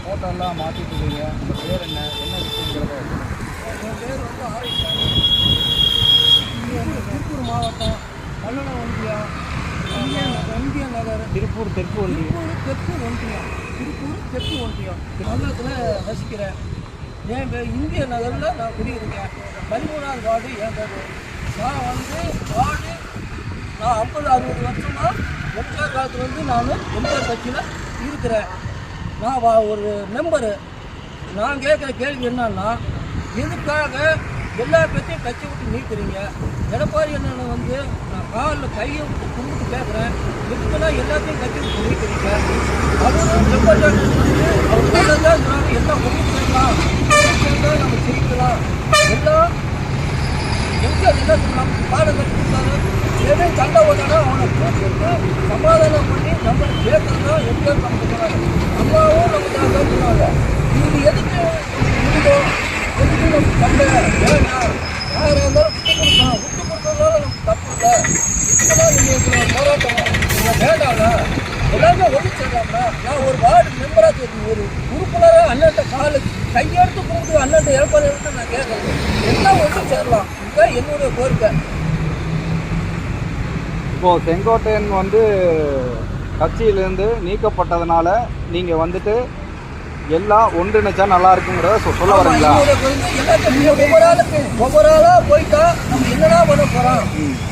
ஃபோட்டோலாம் மாற்றிட்டு இருக்கீங்க. உங்கள் பேர் என்ன விஷயங்கிறத? என் பேர் வந்து ஆரோக்கியம். இங்கே வந்து திருப்பூர் மாவட்டம் பல்லட ஒன்றியம் இந்திய நகர் திருப்பூர் தெற்கு ஒன்றியம். திருப்பூர் தெற்கு ஒன்றியம் பல்லத்தில் வசிக்கிறேன். என் பேர் இந்திய நகரில் நான் குடியிருக்கேன். 13ஆவது வார்டு என் பேர். நான் வந்து வார்டு நான் 50-60 வருஷமாக எம்ஜிஆர் காலத்தில் வந்து நான் எம்ஜிஆர் கட்சியில் இருக்கிறேன். நான் ஒரு மெம்பரு. நான் கேட்குற கேள்வி என்னன்னா, எதுக்காக எல்லா பேர்த்தையும் கட்சி விட்டு நீக்கிறீங்க? எடப்பாடி என்னென்ன வந்து நான் காலில் கையை விட்டு கும்பிட்டு கேட்குறேன், எதுக்குன்னா எல்லாத்தையும் கட்சி விட்டு நீக்கிறீங்க? அவரும் எடப்பாடி வந்து அவர் நல்லதான் சொல்கிறாங்க, எல்லாம் முடிக்கலாம், நம்ம ஜெயிக்கலாம், எல்லாம் எம்ஜிஆர் என்ன சொன்னாங்க, பாடம் கற்றுக்காரு. ஏதோ சண்டை ஓட்டானா அவனை கூப்பிட்டு சமாதானம் பண்ணி நம்மளுக்கு கேட்கறது தான் எம்ஜிஆர் நமக்கு சொன்னாங்க. அம்மாவும் நமக்கு தான் சொன்னாங்க. இது எதுக்கு முடியும், எதுக்கு நமக்கு சண்டை வேணாம், யாராக இருந்தாலும் விட்டு கொடுக்கலாம், விட்டு கொடுத்ததுனால நமக்கு தப்பு இல்லை, இதுக்கெல்லாம் நீங்கள் போராட்டம் நீங்கள் வேண்டாம்னா எல்லாமே ஒன்று செய்யலாம்னா. நான் ஒரு வார்டு மெம்பராக ஒரு உறுப்பினராக அண்ணன்ட்ட காலு கையெடுத்து கொடுத்து அண்ணன்ட்ட ஏற்பாடு எடுத்து நான் கேட்குறது எல்லாம் ஒன்று சேரலாம். இதுதான் என்னுடைய கோரிக்கை. இப்போது செங்கோட்டையன் வந்து கட்சியிலேருந்து நீக்கப்பட்டதுனால நீங்கள் வந்துட்டு எல்லாம் ஒன்றிணைச்சா நல்லா இருக்குங்கிறத சொல்ல வரீங்களா? ஒவ்வொரு ஆளாக போயிட்டா நம்ம என்னடா பண்ண போகிறோம்?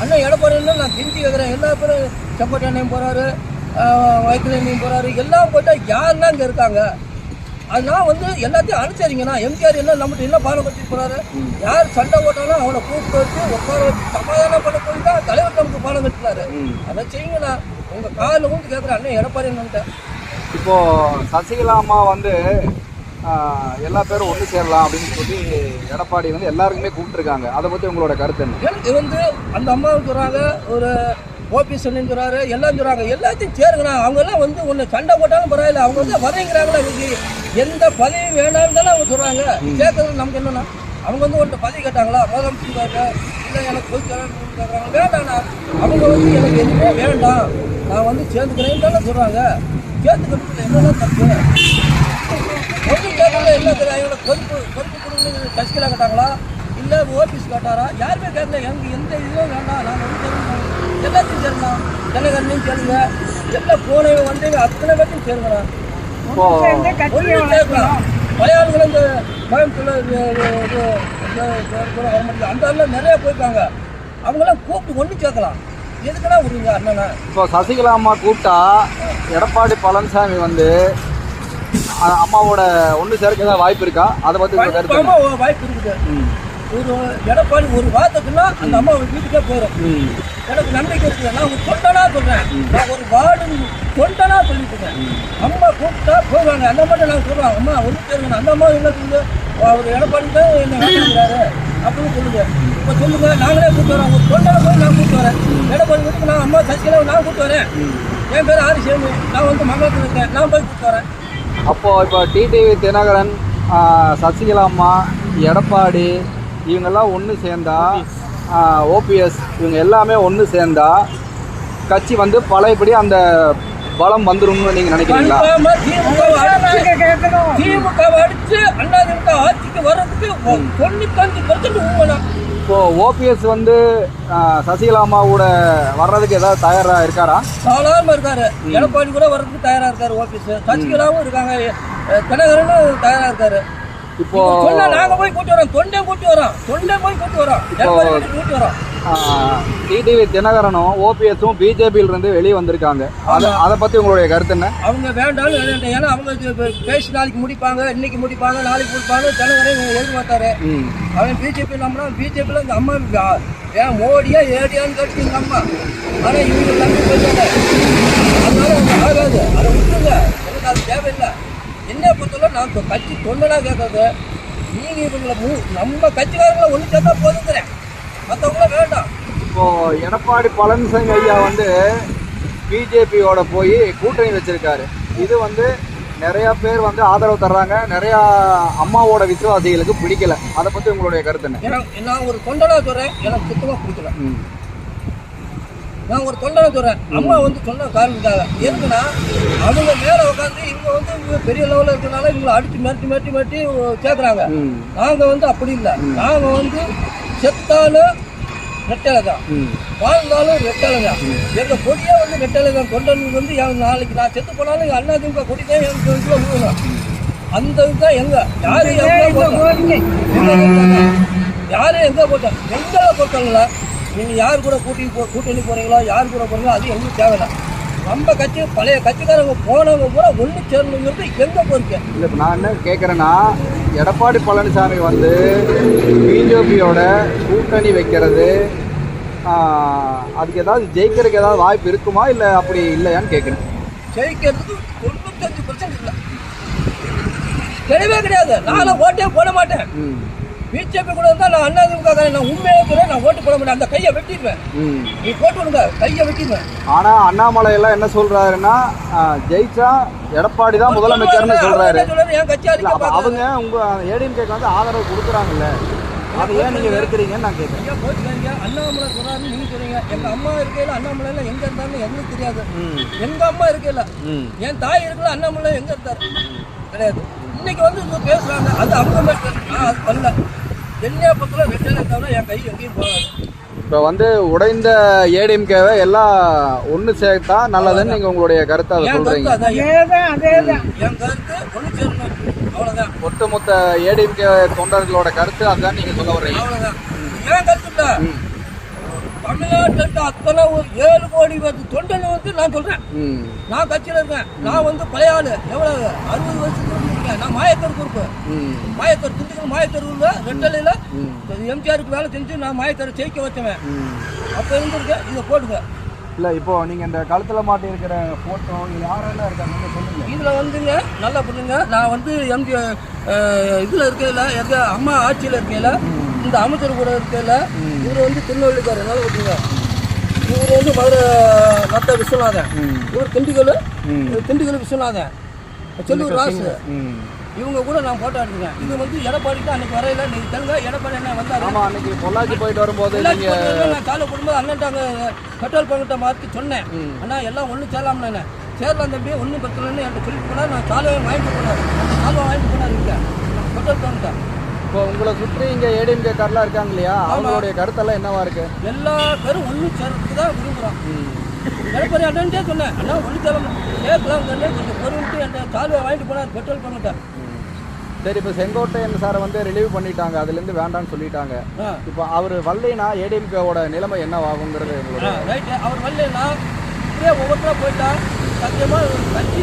அண்ணன் எடப்பாடியில் நான் கெஞ்சி கேட்குறேன். எல்லா பேரும் செங்கோட்டையனையும் போகிறாரு, வைத்தியனையும் போகிறாரு, எல்லாம் போயிட்டா யாருன்னா இங்கே இருக்காங்க? அதனால் வந்து எல்லாத்தையும் அனுசரிங்கண்ணா. எம்ஜிஆர் என்ன நம்மகிட்ட என்ன பாடம் கட்டி போகிறாரு? யார் சண்டை போட்டாலும் அவனை கூப்பிட்டு வச்சு உட்கார வச்சு சமாதானம் பண்ண போய் தான் தலைவர் நமக்கு பாடம் கட்டினாரு. அதை செய்யுங்கண்ணா. உங்கள் காலில் வந்து கேட்குறேன் அண்ணன் எடப்பாடி என்னன்ட்டு. இப்போது சசிகலா அம்மா வந்து எல்லா பேரும் ஒன்று சேரலாம் அப்படின்னு சொல்லி எடப்பாடி வந்து எல்லாருக்குமே கூப்பிட்டுருக்காங்க. அதை பற்றி உங்களோட கருத்து என்ன? எனக்கு வந்து அந்த அம்மாவும் சொல்கிறாங்க, ஒரு ஓபிஎஸ் சொல்றாரு, எல்லாம் சொல்கிறாங்க, எல்லாத்தையும் சேருங்கண்ணா. அவங்கெல்லாம் வந்து ஒன்று சண்டை போட்டாலும் பரவாயில்ல, அவங்க வந்து வரேங்கிறாங்களா? இவங்க எந்த பதவி வேணாலும் தானே அவங்க சொல்கிறாங்க. கேட்கறது நமக்கு என்னன்னா, அவங்க வந்து ஒன்று பதவி கேட்டாங்களா, முதலமைச்சர் இல்லை எனக்கு போய் கேட்குறாங்க, வேண்டாண்ணா. அவங்க வந்து எனக்கு எதுவுமே வேண்டாம், நான் வந்து சேர்ந்துக்கிறேன்னு தானே சொல்கிறாங்க. சேர்த்துக்கிறதுல என்னென்ன தப்பு? ஒன்று கேட்கல என்ன தெரியும்? பொறுப்பு கொடுங்க சசிகலா கேட்டாங்களா, இல்லை ஓபிஎஸ் கேட்டாரா? யாருமே கேட்கல. எனக்கு எந்த இதுவும் வேண்டாம், நாங்கள் வந்து எல்லாத்தையும் சேரலாம். ஜனகரனையும் சேருங்க, எல்லா போனையும் வந்து அத்தனை பேர்த்தையும் சேருங்கண்ணா. ஒன்றும் கேட்கலாம். மலையாளிகள் இந்த கோயம்புத்தூர் அந்த ஆள்லாம் நிறைய போயிருக்காங்க. அவங்களாம் கூப்பிட்டு ஒன்று கேட்கலாம். எதுக்குன்னா விடுங்க அண்ணனா. இப்போ சசிகலா அம்மா கூப்பிட்டா எடப்பாடி பழனிசாமி வந்து அம்மாவோட ஒன்று சேர்க்க ஏதாவது வாய்ப்பு இருக்கா? அதை பற்றி வாய்ப்பு இருக்குது. ஒரு எடப்பாடி ஒரு வார்த்தைக்குன்னா அந்த அம்மா வீட்டுக்கே போயிடும். எனக்கு நம்பிக்கை இருக்குது. நான் ஒரு தொண்டனா சொல்றேன், நான் ஒரு வார்டு தொண்டனா சொல்லிட்டு இருக்கேன். அம்மா கூப்பிட்டா போவாங்க. அந்த மட்டும் நான் சொல்லுவேன், அம்மா ஒன்று சேருங்க. அந்த அம்மா என்ன சொல்லுது, அவர் எடப்பாடி தான் என்ன வேண்டாங்கிறாரு அப்படின்னு சொல்லுங்க. இப்போ சொல்லுங்க, நாங்களே கூப்பிட்டு வரோம். ஒரு தொண்டனை போய் நான் கூப்பிட்டு வரேன். எடப்பாடி வீட்டுக்கு நான் அம்மா சசிகலாவை நான் கூப்பிட்டு வரேன். என் பேர் ஆரிசேமி, நான் வந்து மங்களத்தில் இருக்கேன், நான் போய் கூப்பிட்டு வரேன். அப்போது இப்போ டிடிவி தினகரன், சசிகலா அம்மா, எடப்பாடி இவங்கெல்லாம் ஒன்று சேர்ந்தா, ஓபிஎஸ் இவங்க எல்லாமே ஒன்று சேர்ந்தா கட்சி வந்து பழையபடி அந்த பலம் வந்துரும்னு நீங்கள் நினைக்கிறீங்களா? திமுக அடிச்சு அதிமுக ஆட்சிக்கு வர்றதுக்கு 95% உண்மைதான். இப்போ ஓபிஎஸ் வந்து சசிகலா அம்மாவோட வர்றதுக்கு ஏதாவது தயாராக இருக்காரா? சாதாரணமாக இருக்காரு. எடப்பாடி கூட வர்றதுக்கு தயாராக இருக்காரு. ஓபிஎஸ் சசிகலாவும் இருக்காங்க, தினகரனும் தயாராக இருக்காரு. இப்போ நாங்க போய் கூட்டி வரோம், தொண்டை கூட்டி வரோம், கூட்டி வரோம். டிடிவி தினகரனும் ஓபிஎஸும் பிஜேபியில இருந்து வெளியே வந்திருக்காங்க. அதை பத்தி உங்களுடைய கருத்து என்ன? அவங்க வேண்டாம். ஏன்னா அவங்க பேசி நாளைக்கு முடிப்பாங்க, இன்னைக்கு முடிப்பாங்க, நாளைக்கு முடிப்பாங்க. தினகரன் எதிர்பார்த்தாரு. அவன் பிஜேபி நம்பினா பிஜேபியில் இந்த அம்மா ஏன் மோடியா ஏடியான்னு கேட்டுங்க அம்மா. ஆனா இவங்க தம்பி போயிட்டாங்க. அதனால அவங்க ஆகாது, அதை விட்டுருங்க. எனக்கு அது தேவையில்லை. என்ன பொறுத்தவரை நான் கட்சி தொண்டனா கேட்கறது, நீங்க இவங்களை நம்ம கட்சிக்காரங்களை ஒன்று சேர்த்தா போதுங்கிறேன், மற்றவங்கள வேண்டாம். இப்போ எடப்பாடி பழனிசாமி ஐயா வந்து பிஜேபியோட போய் கூட்டணி வச்சிருக்காரு. இது வந்து நிறைய பேர் வந்து ஆதரவு தர்றாங்க, நிறைய அம்மாவோட விசுவாசிகளுக்கு பிடிக்கல. அதை பத்தி உங்களுடைய கருத்து என்ன? நான் ஒரு தொண்டனா சொல்றேன், எனக்கு சுத்தமா பிடிக்கல. நான் ஒரு தொண்டனை சொல்கிறேன். அம்மா வந்து சொன்ன காரணத்துக்காக எதுக்குன்னா அவங்க மேலே உட்காந்து இவங்க வந்து இவங்க பெரிய லெவலில் இருக்கிறனால இவங்களை அடித்து மிரட்டி சேர்க்குறாங்க. நாங்கள் வந்து அப்படி இல்லை. நாங்கள் வந்து செத்தாலும் ரெட்டலை தான், வாழ்ந்தாலும் ரெட்டலை தான். எங்கள் கொடியே வந்து ரெட்டலை தான். தொண்டனுக்கு வந்து நாளைக்கு நான் செத்து போனாலும் எங்கள் அண்ணா திமுக கொடி தான் எனக்கு இதில் விழுணும். அந்த இதுதான் யாரும் எங்கே போட்டோம் எங்களை பொறுத்தவங்கள நீங்கள் யார் கூட கூட்டணி போகிறீங்களோ யார் கூட போகிறீங்களோ அது எங்களுக்கு தேவையில்லை. நம்ம கட்சி பழைய கட்சிக்காரங்க போனவங்க பூரா ஒன்று சேரணுங்கிறது எங்கே போயிருக்க இல்லை. இப்போ நான் என்ன கேட்குறேன்னா, எடப்பாடி பழனிசாமி வந்து பிஜேபியோட கூட்டணி வைக்கிறது அதுக்கு ஏதாவது ஜெயிக்கிறதுக்கு ஏதாவது வாய்ப்பு இருக்குமா இல்லை அப்படி இல்லையான்னு கேட்குறேன். ஜெயிக்கிறதுக்கு 95% இல்லை, கிடையவே கிடையாது. நானும் ஓட்டே போட மாட்டேன். பிஜேபி கூட இருந்தால் நான் அண்ணா திமுக நான் உண்மையாக கூட நான் ஓட்டு போட மாட்டேன். அந்த கையை வெட்டிடுவேன். நீ போட்டு விடுங்க, கையை வெட்டிடுவேன். ஆனால் அண்ணாமலை எல்லாம் என்ன சொல்றாருன்னா, ஜெயிச்சா எடப்பாடி தான் முதலமைச்சர்னு சொல்றாரு. என் கட்சி அவங்க உங்க ஏடிஎம்கேக்கு வந்து ஆதரவு கொடுக்குறாங்கல்ல, அதை ஏன் நீங்க வெறுக்கிறீங்கன்னு நான் கேட்குறேன். போச்சுக்காங்க அண்ணாமலை சொல்றாருன்னு நீங்க சொல்றீங்க. எங்க அம்மா இருக்கையில அண்ணாமலை எல்லாம் எங்க இருந்தாருன்னு எங்களுக்கு தெரியாது. எங்க அம்மா இருக்கையில என் தாய் இருக்கல அண்ணாமலை எங்க இருந்தாரு கிடையாது. இன்னைக்கு வந்து பேசுறாங்க, அது அவங்க அது பண்ணல. என்னைய பக்கத்தில் வெட்டலை தவிர என் கை எங்கேயும் போகாது. இப்போ வந்து உடைந்த ஏடிஎம்கேவை எல்லாம் ஒன்று சேர்த்தா நல்லதுன்னு நீங்கள் உங்களுடைய கருத்தை அதை சொல்கிறீங்க. என் கருத்து ஒன்று சேரணும், அவ்வளோதான். ஒட்டுமொத்த ஏடிஎம்கே தொண்டர்களோட கருத்து அதுதான் நீங்கள் சொல்ல வர்றீங்க. அவ்வளோதான். ஏன் கருத்து இல்லை, தமிழ்நாட்டில் அத்தனை ஒரு 7 கோடி தொண்டனை வந்து நான் சொல்கிறேன். நான் கட்சியில் இருக்கேன். நான் வந்து பழைய ஆள். எவ்வளவு 60 வருஷத்துக்கு இருக்கேன். நான் மாயத்தர் குறுப்பு மாயத்தர் திண்டுக்கல் மாயத்தருவில் ரெட்டலையில் எம்ஜிஆருக்கு வேலை செஞ்சு நான் மாயத்தரை ஜெயிக்க வச்சவன். அப்போ இருந்திருக்கேன். இதை போட்டுங்க. இல்லை, இப்போ நீங்கள் இந்த கழுத்தில் மாட்டி இருக்கிற ஃபோட்டோ யாரெல்லாம் இருக்காங்க சொல்லுங்கள். இதில் வந்துங்க நல்லா பண்ணுங்க. நான் வந்து எம்ஜிஆர் இதில் இருக்கையில் எங்கள் அம்மா ஆட்சியில் இருக்கையில் இந்த அமைச்சர் கூட இருக்கையில் இவர் வந்து திருநெல்வேலிக்காரர். நல்லா விட்டுருங்க. இவர் வந்து மதுரை நத்த விஸ்வநாதன், இவர் திண்டுக்கல் விஸ்வநாதன், செல்லூர் ராசு, இவங்க கூட நான் போட்டோ எடுத்துருக்கேன். இது வந்து எடப்பாடிக்கு அன்னைக்கு வரையில நீங்க தெரிஞ்ச எடப்பாடி என்ன வந்தாரு. ஆமா, அன்னைக்கு பொள்ளாச்சி போயிட்டு வரும்போது நான் சாலை குடும்பம் அண்ணன்ட்டாங்க பெட்ரோல் பங்கிட்ட மாற்றி சொன்னேன். அண்ணா எல்லாம் ஒன்றும் சேரலாம்னு சேரலாம் தம்பி, ஒன்றும் பிரச்சனைன்னு என்கிட்ட சொல்லிட்டு போனார். நான் சாலையை வாங்கிட்டு போனார். சாலை வாங்கிட்டு போனார் இங்கே பெட்ரோல் பங்கிட்ட. இப்போ உங்களை சுற்றி இங்கே ஏடிஎம்கே காரெலாம் இருக்காங்க இல்லையா, அவங்களுடைய கருத்தெல்லாம் என்னவா இருக்கு? எல்லா பேரும் ஒன்றும் சேர்றதுக்கு தான் விரும்புகிறோம். எடப்பாடி அண்ணன்ட்டே சொன்னேன், அண்ணா ஒன்றும் சேர்க்கலாம் கொஞ்சம் பொருள்ட்டு என் சாலையை வாங்கிட்டு போனார் பெட்ரோல் பங்கிட்ட. சரி, இப்போ செங்கோட்டையன் சாரை வந்து ரிலீவ் பண்ணிட்டாங்க, அதுலேருந்து வேண்டான்னு சொல்லிட்டாங்க. இப்போ அவர் வரலைன்னா ஏடிஎம்கேவோட நிலைமை என்னவாகுங்கிறது ரைட்டு. அவர் வரலைன்னா இப்படியே ஒவ்வொருத்தராக போயிட்டா சத்தியமாக கட்சி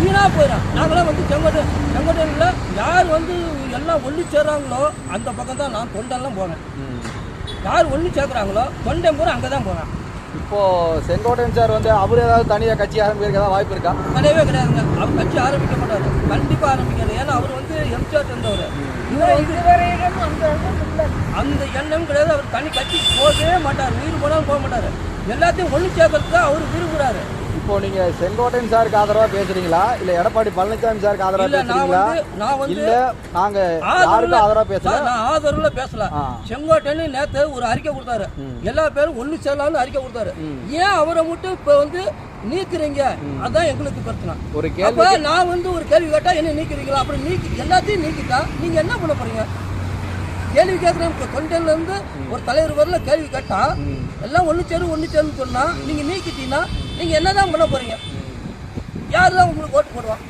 வீணாக போயிடும். நாங்களாம் வந்து செங்கோட்டையில் யார் வந்து எல்லாம் ஒன்று சேர்றாங்களோ அந்த பக்கம் தான் நான் தொண்டெல்லாம் போனேன். யார் ஒன்று சேர்க்குறாங்களோ தொண்டை பூரா அங்கே தான் போனேன். இப்போது செங்கோட்டையன் சார் வந்து அவர் ஏதாவது தனியாக கட்சி ஆரம்பிக்கிறதுக்கு ஏதாவது வாய்ப்பு இருக்கா? கிடையவே கிடையாதுங்க. அவர் கட்சி ஆரம்பிக்க மாட்டார், கண்டிப்பாக ஆரம்பிக்காது. ஏன்னா அவர் வந்து எம்ஜிஆர் இருந்தவர். அந்த எண்ணம் கிடையாது. அவர் தனி கட்சி போகவே மாட்டார், உயிர் போனாலும் போக மாட்டார். எல்லாத்தையும் ஒன்று சேர்க்கறதுக்கு தான் அவர் விரும்புகிறாரு. இப்போ நீங்க செங்கோட்டையன் சாருக்கு ஆதரவா பேசுறீங்களா இல்ல எடப்பாடி பழனிசாமி சாருக்கு ஆதரவா பேசுறீங்களா? இல்ல நாங்க யாருக்கு ஆதரவா பேசல, நான் ஆதரவுல பேசல. செங்கோட்டையன் நேத்து ஒரு அறிக்கை கொடுத்தாரு, எல்லா பேரும் ஒண்ணு சேரலாம்னு அறிக்கை கொடுத்தாரு. ஏன் அவரை மட்டும் இப்ப வந்து நீக்குறீங்க? அதான் எங்களுக்கு பிரச்சனை. ஒரு கேள்வி நான் வந்து ஒரு கேள்வி கேட்டா என்ன நீக்குறீங்களா? அப்படி நீக்கி எல்லாத்தையும் நீக்கிட்டா நீங்க என்ன பண்ண போறீங்க? கேள்வி கேட்குறேன். இப்போ தொண்டையில இருந்து ஒரு தலைவர் வரல கேள்வி கேட்டா எல்லாம் ஒன்று சேருன்னு சொன்னா நீங்க நீக்கிட்டீங்கன்னா நீங்க என்னதான் பண்ண போறீங்க? யாரு தான் உங்களுக்கு ஓட்டு போடுவான்?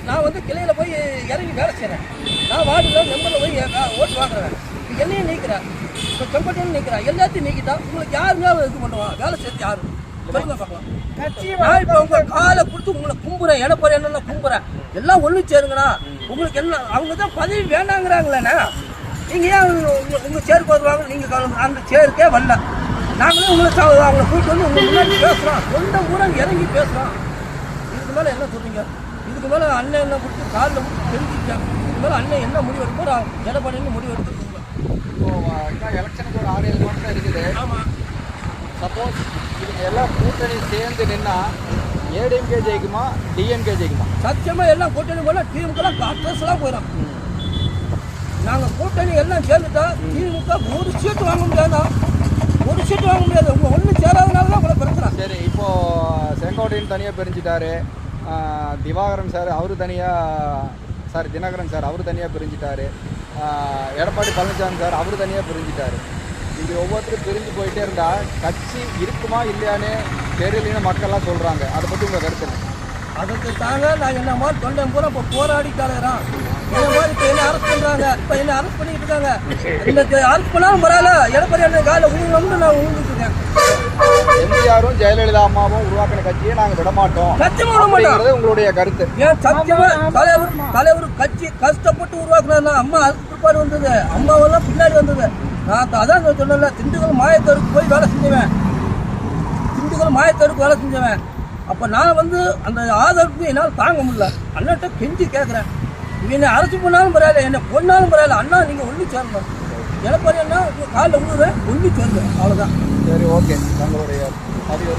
நான் வந்து கிளையில போய் இறங்கி வேலை செய்யறேன். நான் வார்டில் மெம்பரில் போய் ஓட்டு வாங்குறேன். என்னையும் நீக்கிறேன், இப்போ செங்கோட்டையும் நீக்கிறேன். எல்லாத்தையும் நீக்கிட்டா உங்களுக்கு யாருமே இது பண்ணுவான்? வேலை செய்ய யாரு சொல்லுங்க பார்க்கலாம். நான் இப்போ உங்க காலை கொடுத்து உங்களை கும்புறேன், எடப்பாடி என்னென்ன கும்புறேன். எல்லாம் ஒன்று சேருங்கண்ணா. உங்களுக்கு என்ன அவங்க தான் பதவி வேண்டாங்கிறாங்களேண்ணா. நீங்கள் ஏன் உங்கள் சேருக்கு வருவாங்க? நீங்கள் அந்த சேருக்கே வரல. நாங்களும் உங்களை அவங்கள கூப்பிட்டு வந்து உங்கள் முன்னாடி பேசுகிறோம், சொந்த ஊரம் இறங்கி பேசுகிறோம். இதுக்கு மேலே என்ன சொல்கிறீங்க? இதுக்கு மேலே அண்ணன் என்ன கொடுத்து காலில் கொடுத்து தெரிஞ்சுக்கிட்டாங்க. இதுக்கு மேலே அண்ணன் என்ன முடிவு எடுப்போ எடப்பாடின்னு முடிவு எடுத்துருக்கோங்க. இப்போது எலெக்ஷனுக்கு ஒரு 6-7 மாதம் இருக்குது. ஆமாம். சப்போஸ் இதுங்க எல்லாம் கூட்டணி சேர்ந்து நின்னா ஏடிஎம்கே ஜெயிக்குமா டிஎம்கே ஜெயிக்குமா? சத்தியமாக எல்லாம் கூட்டணி போனால் திமுகலாம் காங்கிரஸ்லாம் போயிடும். நாங்கள் கூட்டணி எல்லாம் சேர்ந்துட்டா திமுக 1 சீட்டு வாங்க முடியாதா? ஒரு சீட்டு வாங்க முடியாது. உங்க ஒன்றும் சேராதனால தான் உங்களை பிரச்சனை. சரி, இப்போ செங்கோட்டையன் தனியாக பிரிஞ்சுட்டாரு, திவாகரன் சார் அவரு தனியாக, தினகரன் சார் அவரு தனியாக பிரிஞ்சுட்டாரு, எடப்பாடி பழனிசாமி சார் அவரு தனியாக பிரிஞ்சுட்டாரு. இப்படி ஒவ்வொருத்தரும் பிரிஞ்சு போயிட்டே இருந்தால் கட்சி இருக்குமா இல்லையான்னு தெரியலன்னு மக்கள்லாம் சொல்கிறாங்க. அதை பற்றி உங்கள் கருத்து என்ன? அதுக்கு தாங்க நான் என்ன மாதிரி தொண்டை பூரா இப்போ போராடி கலையிறான். என்ன மாதிரி இப்போ என்ன அரெஸ்ட் பண்ணுறாங்க, இப்போ என்ன அரெஸ்ட் பண்ணிட்டு இருக்காங்க. இந்த அரெஸ்ட் பண்ணாலும் பரவாயில்ல, எடப்பாடி அண்ணன் காலையில் உழுந்து நான் உழுந்துட்டு இருக்கேன். எம்ஜிஆரும் ஜெயலலிதா அம்மாவும் உருவாக்கின கட்சியை நாங்கள் விடமாட்டோம் சத்தியமா விட மாட்டோம். உங்களுடைய கருத்து? ஏன் சத்தியமா தலைவர் கட்சி கஷ்டப்பட்டு உருவாக்குனா அம்மா அதுக்கு பிற்பாடு வந்தது, அம்மாவெல்லாம் பின்னாடி வந்தது. நான் அதான் சொன்னல, திண்டுக்கல் மாயத்தருக்கு போய் வேலை செஞ்சவன், திண்டுக்கல் மாயத்தருக்கு வேலை செஞ்சவன். அப்போ நான் வந்து அந்த ஆதரவுக்கு என்னால் தாங்க முடியல. அண்ணன்ட்ட கெஞ்சி கேட்குறேன், என்னை அரசு பண்ணாலும் பரவாயில்ல, என்னை பொண்ணாலும் பரவாயில்ல, அண்ணா நீங்கள் ஒன்று சேரணும். எடப்பாடி அண்ணா காலில் விழுறேன், ஒன்று சேருங்க, அவ்வளோதான். சரி, ஓகே. தங்களுடைய பதிவு